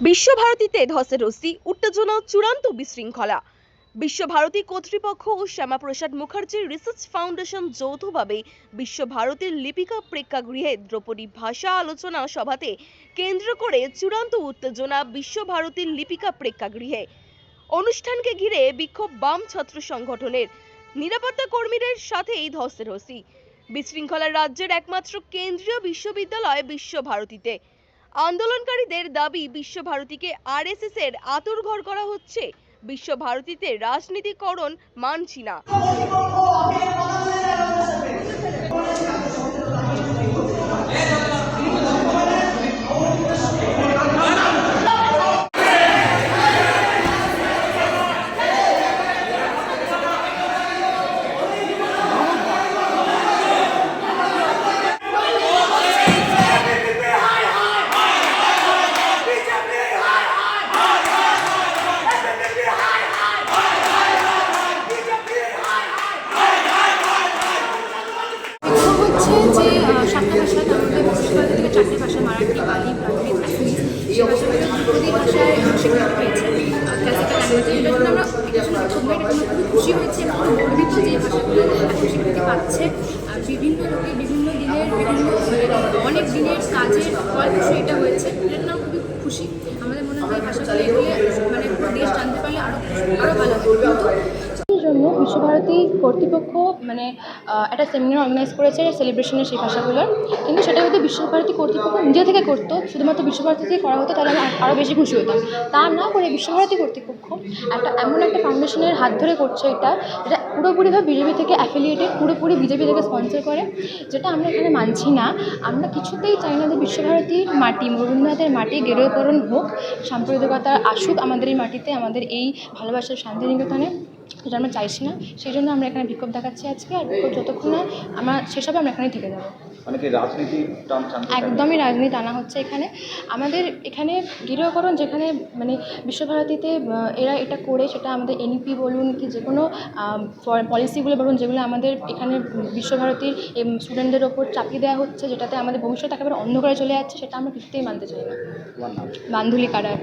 বিশ্বভারতীতে ধসের রশ্মি, উত্তেজনা, চূড়ান্ত বিশৃঙ্খলা। বিশ্বভারতী কর্তৃপক্ষ ও শ্যামাপ্রসাদ মুখার্জির রিসার্চ ফাউন্ডেশন যৌথভাবে বিশ্বভারতীর লিপিকা প্রেক্ষাগৃহে দ্রৌপদী ভাষা আলোচনা সভাতে কেন্দ্র করে চূড়ান্ত উত্তেজনা বিশ্বভারতীর লিপিকা প্রেক্ষাগৃহে। অনুষ্ঠানকে ঘিরে বিক্ষোভ বাম ছাত্র সংগঠনের, নিরাপত্তা কর্মীদের সাথেই ধসের রশ্মি। বিশৃঙ্খলা রাজ্যের একমাত্র কেন্দ্রীয় বিশ্ববিদ্যালয় বিশ্বভারতীতে। আন্দোলনকারীদের দাবি, বিশ্বভারতীকে আরএসএস এর আঁতুড়ঘর করা হচ্ছে। বিশ্বভারতীতে রাজনীতিকরণ মানছি না। সাতটা ভাষা, তার মধ্যে মুর্শিদাবাদ থেকে চারটে ভাষা, মারাঠি, বালি, প্রাকৃত, আসামিজ। সেই ভাষাগুলো প্রতি ভাষায় স্বীকৃতি পেয়েছে ক্লাসিক্যাল ল্যাঙ্গুয়েজে। এটার জন্য আমরা খুব খুশি হয়েছি এবং গর্বিত যে এই ভাষাগুলো স্বীকৃতি পাচ্ছে। বিভিন্ন লোকে বিভিন্ন দিনের অনেক দিনের কাজের ফল এটা হয়েছে। এটার জন্য খুবই খুশি। আমাদের মনে হয় ভাষাগুলো এগিয়ে পুরো দেশ জানতে পারলে আরও ভালো হবে। জন্য বিশ্বভারতী কর্তৃপক্ষ একটা সেমিনার অর্গানাইজ করেছে সেলিব্রেশনের সেই ভাষাগুলোর, কিন্তু সেটা যদি বিশ্বভারতী কর্তৃপক্ষ নিজে থেকে করতো, শুধুমাত্র বিশ্বভারতী থেকে করা হতো, তাহলে আমি আরও বেশি খুশি হতাম। তা না করে বিশ্বভারতী কর্তৃপক্ষ এমন একটা ফাউন্ডেশনের হাত ধরে করছে যেটা পুরোপুরিভাবে বিজেপি থেকে অ্যাফিলিয়েটেড, পুরোপুরি বিজেপি থেকে স্পন্সর করে, যেটা আমরা এখানে মানছি না। আমরা কিছুতেই চাই না যে বিশ্বভারতীর মাটি, রবীন্দ্রনাথের মাটি গেরুয়াকরণ হোক, সাম্প্রদায়িকতা আসুক আমাদের এই মাটিতে, আমাদের এই ভালোবাসার শান্তিনিকেতনে। যেটা আমরা চাইছি না, সেই জন্য আমরা এখানে বিক্ষোভ দেখাচ্ছি আজকে। আর বিক্ষোভ যতক্ষণ না আমরা শেষ হবে, আমরা এখানেই থেকে যাবো। একদমই রাজনীতি টানা হচ্ছে এখানে। আমাদের এখানে গৃহকরণ যেখানে বিশ্বভারতীতে এরা এটা করে, সেটা আমাদের এনইপি বলুন কি যে কোনো পলিসিগুলো বলুন, যেগুলো আমাদের এখানে বিশ্বভারতীর স্টুডেন্টদের ওপর চাপিয়ে দেওয়া হচ্ছে, যেটাতে আমাদের ভবিষ্যৎ একেবারে অন্ধকারে চলে যাচ্ছে, সেটা আমরা কিছুতেই মানতে চাই না। বান্ধুলি কারা।